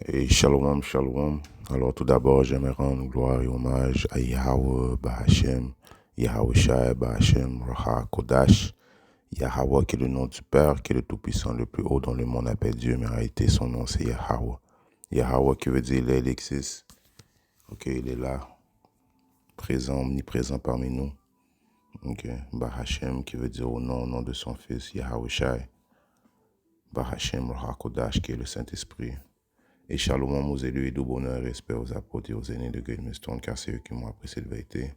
Et shalom, shalom. Alors tout d'abord, j'aimerais rendre gloire et hommage à Yahweh Bahashem, Yahweh Shai Bahashem, Raha Kodash, Yahweh qui est le nom du Père, qui est le Tout-Puissant, le plus haut dans le monde appelle Dieu, mais en réalité son nom c'est Yahweh. Yahweh qui veut dire il existe. Ok, il est là, présent, omniprésent parmi nous. Ok, Bahashem qui veut dire au nom de son fils, Yahweh Shai, Bahashem, Raha Kodash qui est le Saint-Esprit. Et shalom aux élus et de bonheur et respect aux apôtres et aux aînés de Great Millstone, car c'est eux qui m'ont appris cette vérité.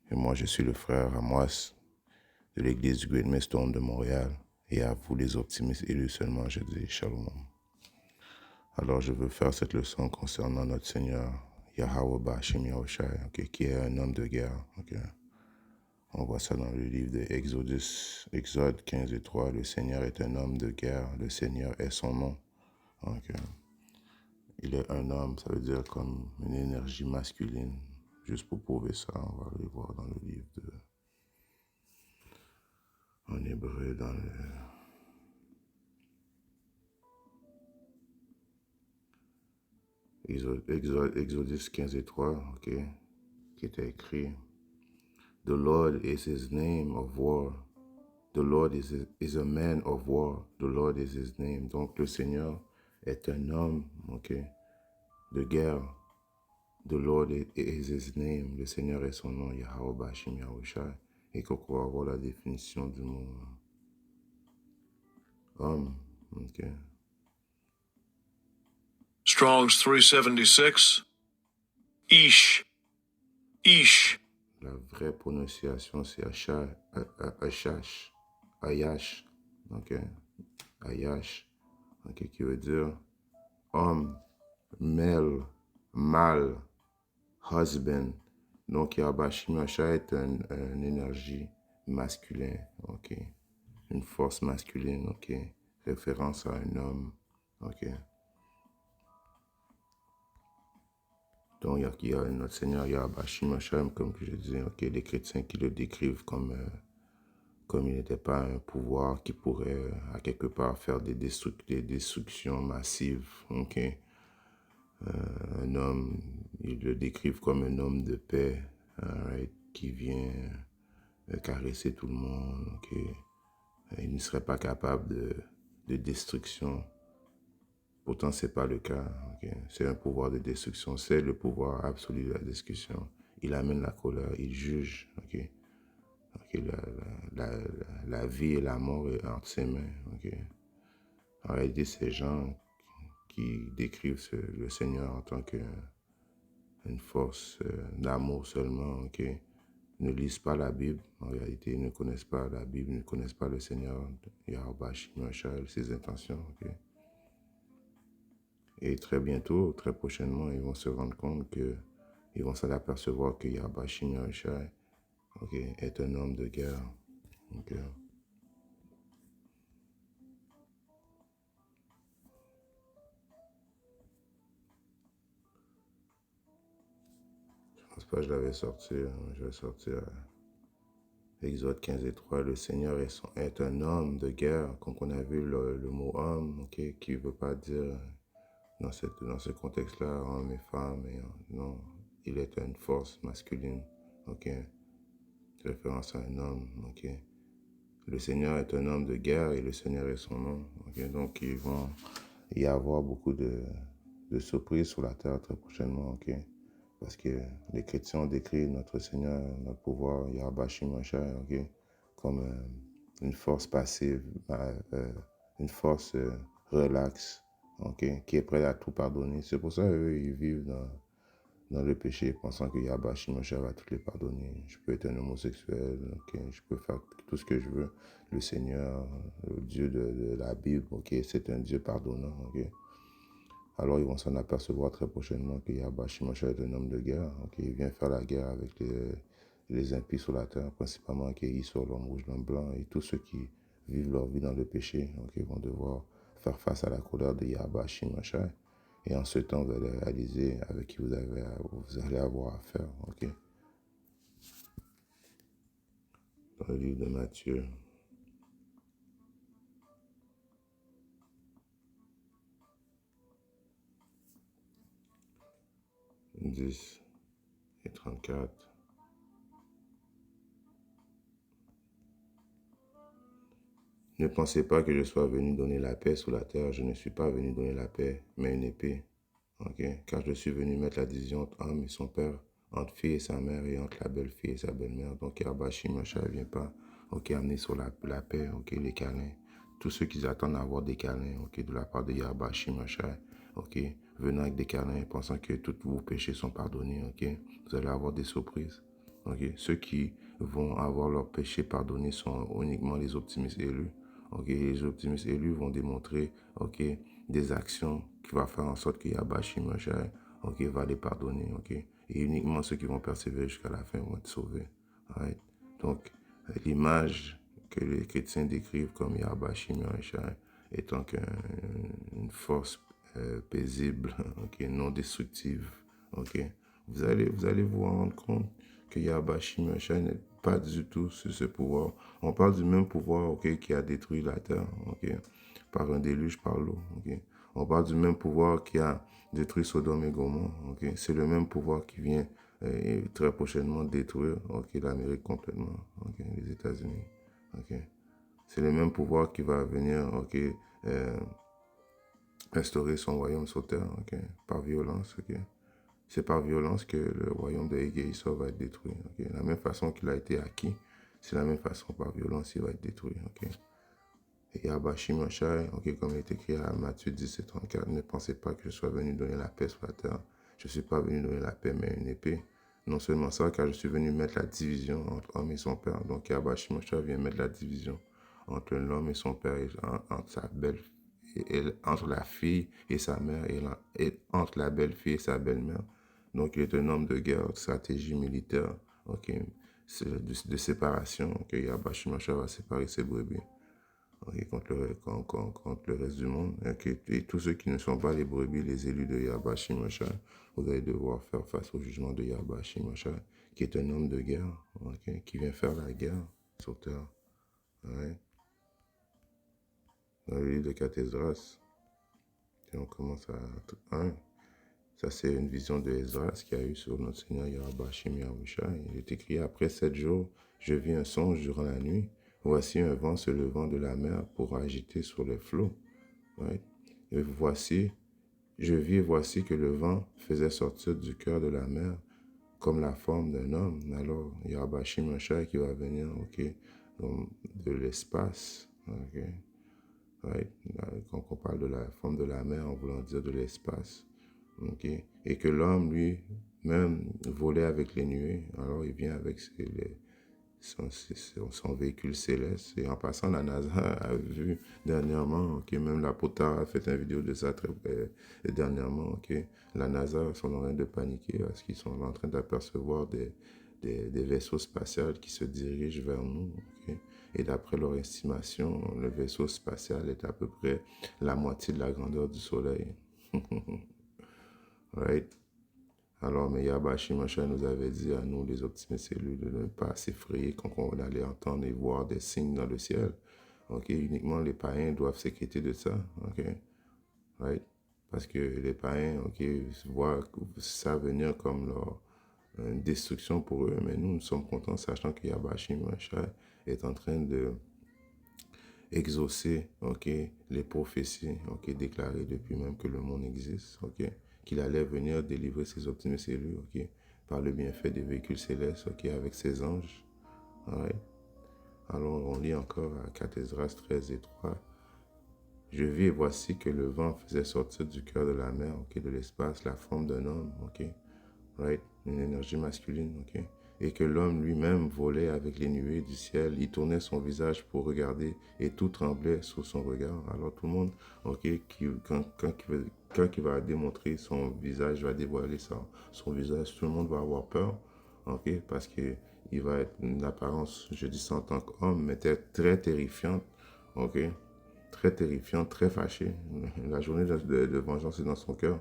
Et moi, je suis le frère Amos de l'église du Great Millstone de Montréal. Et à vous, les optimistes élus seulement, je dis shalom. Alors, je veux faire cette leçon concernant notre Seigneur, Yahweh Ba'Shem Yahushai, qui est un homme de guerre. On voit ça dans le livre de Exode 15 et 3. Le Seigneur est un homme de guerre. Le Seigneur est son nom. Il est un homme, ça veut dire comme une énergie masculine. Juste pour prouver ça, on va aller voir dans le livre en hébreu, dans Exodus 15 et 3, qui était écrit. The Lord is his name of war. The Lord is a man of war. The Lord is his name. Donc le Seigneur est un homme, de guerre. The Lord is his name. Le Seigneur est son nom, Yahweh Ba'Shem Yahushai. Et qu'on va voir la définition du mot homme. Strong's 376. Ish. Ish. La vraie prononciation, c'est Ayash. Ayash. Ayash. Qui veut dire homme, male, mâle, husband. Donc, Yahbashim Asha est une énergie masculine, une force masculine, référence à un homme, Donc, il y a notre Seigneur Yahbashim Asha, comme que je disais, les chrétiens qui le décrivent comme il n'était pas un pouvoir qui pourrait, à quelque part, faire des destructions massives, un homme, ils le décrivent comme un homme de paix, qui vient caresser tout le monde, il ne serait pas capable de destruction. Pourtant, ce n'est pas le cas. C'est un pouvoir de destruction, c'est le pouvoir absolu de la destruction. Il amène la colère, il juge. La vie et la mort est entre ses mains. En réalité, ces gens qui décrivent le Seigneur en tant qu'une force d'amour seulement, ne lisent pas la Bible. En réalité, ils ne connaissent pas la Bible, ne connaissent pas le Seigneur, Yahweh, ses intentions. Et très bientôt, très prochainement, ils vont se rendre compte ils vont s'en apercevoir que Yahweh est un homme de guerre. Je pense pas que je l'avais sorti. Je vais sortir Exode 15 et 3. Le Seigneur est un homme de guerre. Comme on a vu le mot homme, qui ne veut pas dire dans ce contexte-là homme et femme. Non, il est une force masculine. Référence à un homme. Le Seigneur est un homme de guerre et le Seigneur est son nom. Donc, il va y avoir beaucoup de surprises sur la terre très prochainement. Parce que les chrétiens décrivent notre Seigneur, notre pouvoir, Yahweh Shimashai, comme une force passive, une force relaxe, qui est prête à tout pardonner. C'est pour ça qu'eux, ils vivent dans le péché, pensant que Yahweh Shimashai va tout les pardonner. Je peux être un homosexuel, je peux faire tout ce que je veux. Le Seigneur, le Dieu de la Bible, c'est un Dieu pardonnant. Alors ils vont s'en apercevoir très prochainement que Yahweh Shimashai est un homme de guerre. Il vient faire la guerre avec les impies sur la terre, principalement qui sont l'homme rouge, l'homme blanc, et tous ceux qui vivent leur vie dans le péché, vont devoir faire face à la colère de Yahweh Shimashai. Et en ce temps, vous allez réaliser avec qui vous allez avoir affaire. Dans le livre de Matthieu. 10 et 34. Ne pensez pas que je sois venu donner la paix sur la terre. Je ne suis pas venu donner la paix, mais une épée. Car je suis venu mettre la division entre homme et son père, entre fille et sa mère, et entre la belle-fille et sa belle-mère. Donc, Yabashi Masha ne vient pas amener sur la paix, les câlins. Tous ceux qui attendent à avoir des câlins, de la part de Yabashi Masha, venant avec des câlins, pensant que tous vos péchés sont pardonnés, vous allez avoir des surprises. Ceux qui vont avoir leurs péchés pardonnés sont uniquement les optimistes élus. Les optimistes élus vont démontrer des actions qui vont faire en sorte que Yabashi Masha va les pardonner. Et uniquement ceux qui vont persévérer jusqu'à la fin vont être sauvés. Right? Donc, l'image que les chrétiens décrivent comme Yabashi Masha étant une force paisible, non destructive. Vous allez vous rendre compte que Yabashi Masha n'est pas du tout sur ce pouvoir. On parle du même pouvoir qui a détruit la terre par un déluge par l'eau. On parle du même pouvoir qui a détruit Sodome et Gomorrhe. C'est le même pouvoir qui vient très prochainement détruire l'Amérique complètement, les États-Unis. C'est le même pouvoir qui va venir instaurer son royaume sur terre par violence. C'est par violence que le royaume de Hegeisor va être détruit. La même façon qu'il a été acquis, c'est la même façon par violence il va être détruit. Et Yabashi Masha, comme il est écrit à Matthieu 17, 34, ne pensez pas que je sois venu donner la paix sur la terre. Je ne suis pas venu donner la paix, mais une épée. Non seulement ça, car je suis venu mettre la division entre l'homme et son père. Donc Yabashi Masha vient mettre la division entre l'homme et son père, entre sa belle entre la fille et sa mère, et entre la belle-fille et sa belle-mère. Donc, il est un homme de guerre, de stratégie militaire, de séparation. Yabashi Masha va séparer ses brebis contre le reste du monde. Et tous ceux qui ne sont pas les brebis, les élus de Yabashi Masha, vous allez devoir faire face au jugement de Yabashi Masha, qui est un homme de guerre, qui vient faire la guerre sur terre. Dans le livre de Cathésdras, et on commence à 1. Ça, c'est une vision de Esdras qui a eu sur notre Seigneur Yahawashi Yahusha. Il est écrit: après 7 jours, je vis un songe durant la nuit. Voici un vent se levant de la mer pour agiter sur les flots. Right? Et voici que le vent faisait sortir du cœur de la mer comme la forme d'un homme. Alors, Yahawashi Yahusha qui va venir de l'espace. Right? Quand on parle de la forme de la mer, on voulant dire de l'espace. Et que l'homme, lui-même, volait avec les nuées. Alors, il vient avec son véhicule céleste. Et en passant, la NASA a vu dernièrement, même la POTA a fait une vidéo de ça dernièrement, la NASA sont en train de paniquer parce qu'ils sont en train d'apercevoir des vaisseaux spatials qui se dirigent vers nous. Et d'après leur estimation, le vaisseau spatial est à peu près la moitié de la grandeur du Soleil. Right? Alors, mais Yahawashi Masha nous avait dit à nous, les optimistes élus, de ne pas s'effrayer quand on allait entendre et voir des signes dans le ciel. Uniquement les païens doivent s'inquiéter de ça. Right? Parce que les païens voient ça venir comme leur destruction pour eux, mais nous sommes contents sachant que Yahawashi Masha est en train de exaucer les prophéties déclarées depuis même que le monde existe, qu'il allait venir délivrer ses optimistes élus par le bienfait des véhicules célestes avec ses anges. Right? Alors on lit encore à Cathésdras 13 et 3. Je vis et voici que le vent faisait sortir du cœur de la mer, de l'espace, la forme d'un homme, right? Une énergie masculine, et que l'homme lui-même volait avec les nuées du ciel. Il tournait son visage pour regarder et tout tremblait sous son regard. Alors tout le monde, quand il va démontrer son visage, va dévoiler son visage, tout le monde va avoir peur, parce que il va être une apparence, je dis ça en tant qu'homme, mais très terrifiante, très terrifiant, très fâché. La journée de vengeance est dans son cœur.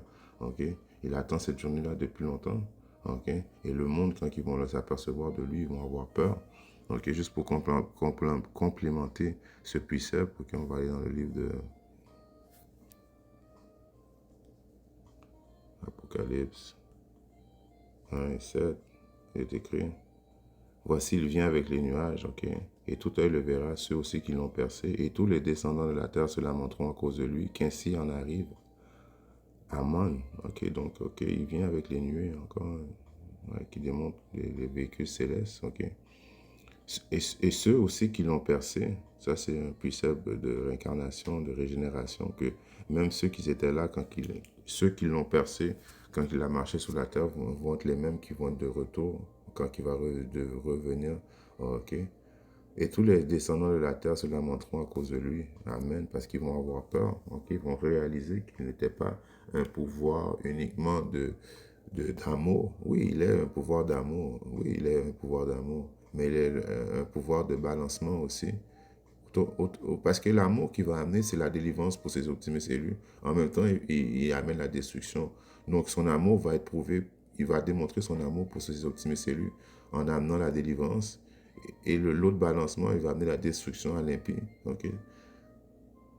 Il attend cette journée-là depuis longtemps. Et le monde, quand ils vont s'apercevoir de lui, ils vont avoir peur. Juste pour complémenter ce précepte, on va aller dans le livre de Apocalypse. 1 et 7, il est écrit. Voici, il vient avec les nuages, ok? Et tout œil le verra, ceux aussi qui l'ont percé, et tous les descendants de la terre se lamenteront à cause de lui, qu'ainsi en arrive. Aman, ok, donc, ok, il vient avec les nuées encore, ouais, qui démontrent les véhicules célestes, ok? Et ceux aussi qui l'ont percé, ça c'est un précepte de réincarnation, de régénération, que même ceux qui étaient là, ceux qui l'ont percé, quand il a marché sur la terre, vont être les mêmes qui vont être de retour, quand il va revenir, ok? Et tous les descendants de la terre se lamenteront à cause de lui. Amen. Parce qu'ils vont avoir peur. Ok, ils vont réaliser qu'il n'était pas un pouvoir uniquement d'amour. Oui, il est un pouvoir d'amour. Oui, il est un pouvoir d'amour. Mais il est un pouvoir de balancement aussi. Parce que l'amour qu'il va amener, c'est la délivrance pour ses optimistes élus. En même temps, il amène la destruction. Donc, son amour va être prouvé. Il va démontrer son amour pour ses optimistes élus en amenant la délivrance. Et l'autre balancement, il va amener la destruction à l'impie. Okay?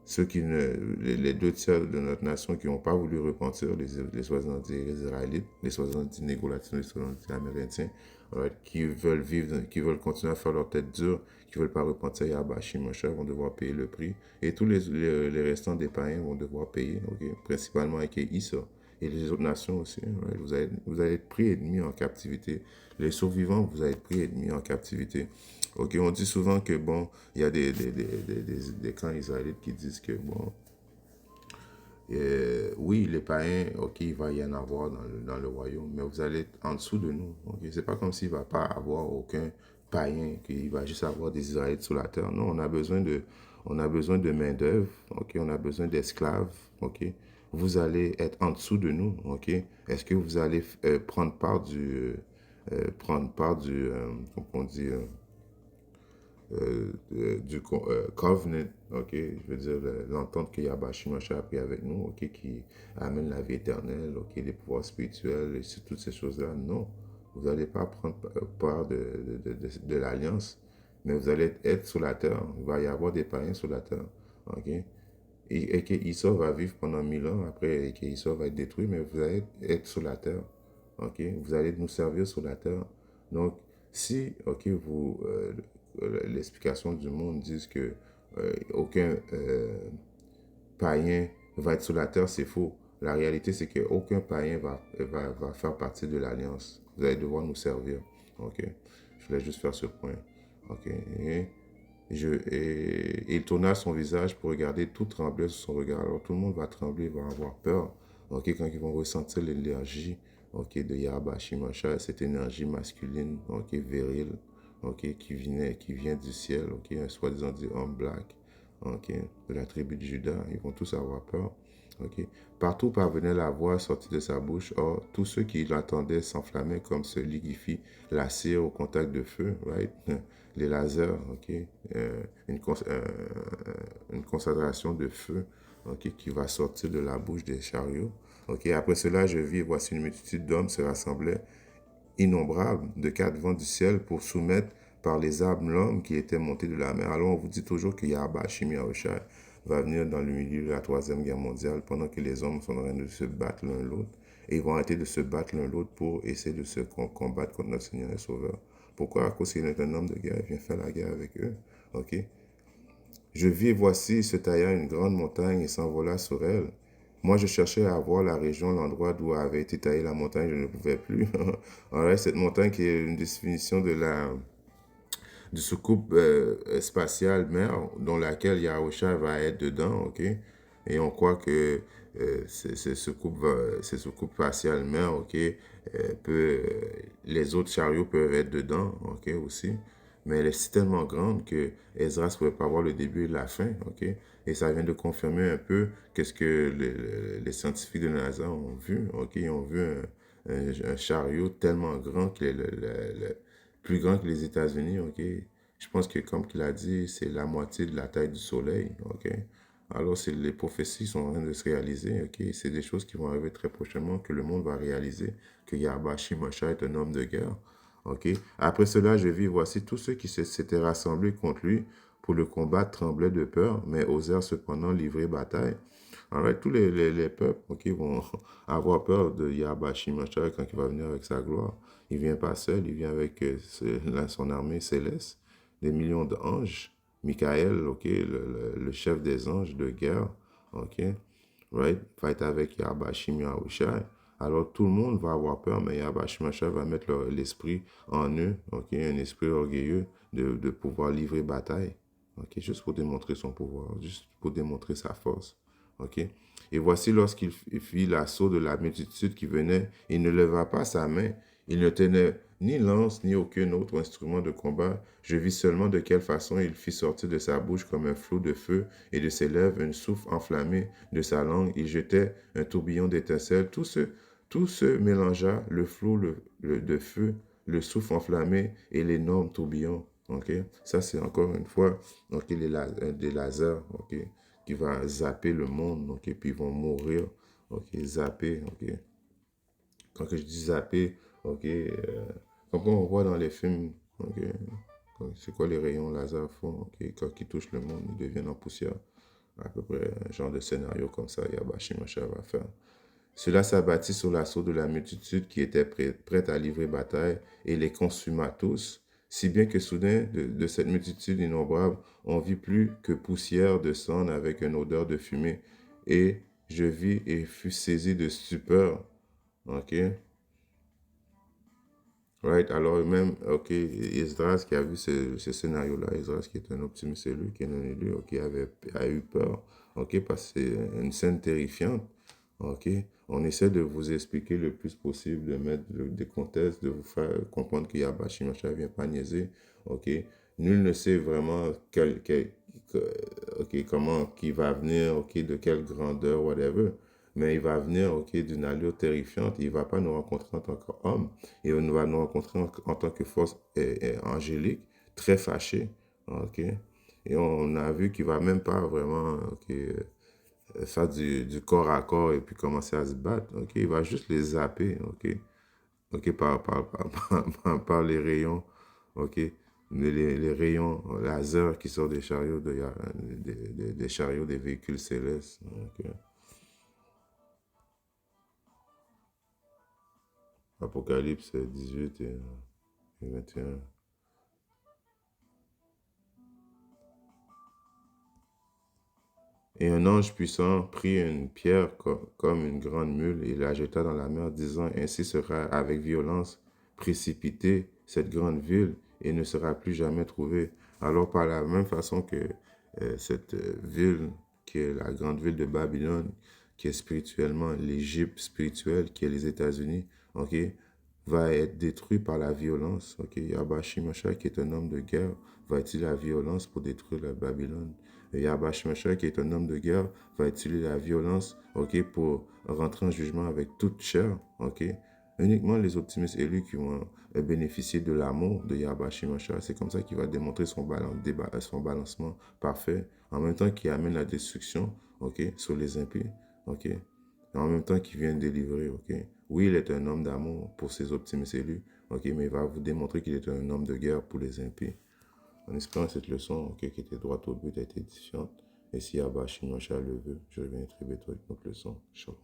Ceux qui les 2 tiers de notre nation qui n'ont pas voulu repentir, les 70 Israélites, les 70 Négro-Latinos, les 70 Amérindiens, right, qui veulent vivre, qui veulent continuer à faire leur tête dure, qui ne veulent pas repentir, Yahabashi Moshe, vont devoir payer le prix. Et tous les restants des païens vont devoir payer, okay? Principalement avec Issa. Et les autres nations aussi. Right? Vous allez être pris et mis en captivité. Les survivants, vous allez être pris et mis en captivité. Ok, on dit souvent que, bon, il y a des camps israélites qui disent que, bon, oui, les païens, ok, il va y en avoir dans le royaume, mais vous allez être en dessous de nous. Ok, c'est pas comme s'il va pas avoir aucun païen, qu'il va juste avoir des Israélites sur la terre. Non, on a besoin de main-d'œuvre, ok, on a besoin d'esclaves, ok. Vous allez être en dessous de nous, ok. Est-ce que vous allez prendre part du, comment on dit, covenant, ok, je veux dire l'entente que Yahabashi Moshe a pris avec nous, ok, qui amène la vie éternelle, ok, les pouvoirs spirituels et toutes ces choses-là. Non, vous n'allez pas prendre part de l'alliance, mais vous allez être sur la terre. Il va y avoir des païens sur la terre, ok. Et que Issa va vivre pendant 1000 ans, après et que Issa va être détruit, mais vous allez être sur la terre, ok. Vous allez nous servir sur la terre. Donc, si, ok, l'explication du monde dit que aucun païen va être sur la terre, c'est faux. La réalité, c'est qu'aucun païen va faire partie de l'alliance. Vous allez devoir nous servir. Ok. Je voulais juste faire ce point. Ok. Et il tourna son visage pour regarder, tout tremblait sur son regard. Alors tout le monde va trembler, va avoir peur. Ok, quand ils vont ressentir l'énergie, ok, de Yahabashi Moshe, cette énergie masculine, ok, virile, ok, qui vient du ciel, ok, un soi-disant dit homme black, ok, de la tribu de Juda, ils vont tous avoir peur. ok. Partout parvenait la voix sortie de sa bouche. Or, tous ceux qui l'entendaient s'enflammaient comme se liquéfie la cire au contact de feu, right? Les lasers, ok? Une concentration de feu, ok, qui va sortir de la bouche des chariots. Ok, après cela, je vis, voici une multitude d'hommes se rassemblaient, innombrables, de 4 vents du ciel, pour soumettre par les armes l'homme qui était monté de la mer. Alors on vous dit toujours que Yahabashi Moshe va venir dans le milieu de la 3e guerre mondiale pendant que les hommes sont en train de se battre l'un l'autre. Et ils vont arrêter de se battre l'un l'autre pour essayer de se combattre contre notre Seigneur et Sauveur. Pourquoi? À cause qu'il est un homme de guerre, il vient faire la guerre avec eux. Ok? Je vis, voici, il se tailla une grande montagne et s'envola sur elle. Moi, je cherchais à voir la région, l'endroit d'où avait été taillée la montagne, je ne pouvais plus. Alors, cette montagne qui est une définition du soucoupe spatiale mère, dans laquelle Yahusha va être dedans, ok? Et on croit que ces soucoupes spatiales mère, ok? Les autres chariots peuvent être dedans, ok, aussi. Mais elle est tellement grande que Ezra ne pouvait pas voir le début et la fin, ok? Et ça vient de confirmer un peu qu'est-ce que les scientifiques de NASA ont vu, ok? Ils ont vu un chariot tellement grand qu'il est plus grand que les États-Unis, ok? Je pense que, comme il a dit, c'est la moitié de la taille du soleil, ok? Alors, les prophéties sont en train de se réaliser, ok? C'est des choses qui vont arriver très prochainement, que le monde va réaliser, que Yahabashi Moshe est un homme de guerre, ok? Après cela, je vis, voici tous ceux qui s'étaient rassemblés contre lui pour le combattre tremblaient de peur, mais osèrent cependant livrer bataille. Alright, tous les peuples, ok, vont avoir peur de Yahweh Shimashai quand il va venir avec sa gloire. Il vient pas seul, il vient avec son armée céleste, des millions d'anges. Michael, ok, le chef des anges de guerre, ok, right, va être avec Yahweh Shimashai. Alors tout le monde va avoir peur, mais Yahweh Shimashai va mettre l'esprit en eux, ok, un esprit orgueilleux de pouvoir livrer bataille. Ok, juste pour démontrer son pouvoir, juste pour démontrer sa force. Ok. Et voici lorsqu'il fit l'assaut de la multitude qui venait, il ne leva pas sa main, il ne tenait ni lance ni aucun autre instrument de combat. Je vis seulement de quelle façon il fit sortir de sa bouche comme un flot de feu et de ses lèvres un souffle enflammé de sa langue. Il jetait un tourbillon d'étincelles. Tout se mélangea, le flot de feu, le souffle enflammé et l'énorme tourbillon. Ok, ça c'est encore une fois des lasers, ok, qui va zapper le monde, ok, puis ils vont mourir, ok, zapper, ok. Quand que je dis zapper, ok, comme on voit dans les films, ok, c'est quoi les rayons laser font, ok, quand ils touchent le monde, ils deviennent en poussière. À peu près un genre de scénario comme ça, Yabashi Masha va faire. Cela s'abattit sur l'assaut de la multitude qui était prête à livrer bataille et les consuma tous, si bien que soudain, de cette multitude innombrable, on vit plus que poussière de cendre avec une odeur de fumée. Et je vis et fus saisi de stupeur. OK? Right? Alors même, OK, Esdras qui a vu ce scénario-là, Esdras qui est un optimiste élu, qui est un élu, OK, a eu peur, OK, parce que c'est une scène terrifiante, OK. On essaie de vous expliquer le plus possible, de mettre des contextes, de vous faire comprendre qu'il y a Bachimacha vient pas niaiser, OK. Nul ne sait vraiment OK, comment, qui va venir, OK, de quelle grandeur, whatever. Mais il va venir, OK, d'une allure terrifiante. Il ne va pas nous rencontrer en tant qu'homme. Il va nous rencontrer en tant que force angélique, très fâché. OK? Et on a vu qu'il ne va même pas vraiment faire du corps à corps et puis commencer à se battre. OK? Il va juste les zapper. OK? OK? Par les rayons. OK? Les rayons laser qui sortent des chariots, des chariots des véhicules célestes. OK? Apocalypse 18 et 21. Et un ange puissant prit une pierre comme une grande mule et la jeta dans la mer, disant, ainsi sera avec violence précipitée cette grande ville et ne sera plus jamais trouvée. Alors par la même façon que cette ville, qui est la grande ville de Babylone, qui est spirituellement l'Égypte spirituelle, qui est les États-Unis, ok, va être détruit par la violence. Ok, Yabashi Masha, qui est un homme de guerre, va utiliser la violence pour détruire la Babylone. Et Yabash Masha, qui est un homme de guerre, va utiliser la violence, ok, pour rentrer en jugement avec toute chair, ok. Uniquement les optimistes élus qui vont bénéficier de l'amour de Yabashi Masha. C'est comme ça qu'il va démontrer son balancement parfait, en même temps qu'il amène la destruction, ok, sur les impies, ok. Et en même temps qu'il vient délivrer, ok. Oui, il est un homme d'amour pour ses optimistes élus, ok, mais il va vous démontrer qu'il est un homme de guerre pour les impies. En espérant que cette leçon, ok, qui était droite au but, a été édifiante. Et si Abba Shimosha le veut, je reviens très bientôt avec notre leçon. Shalom.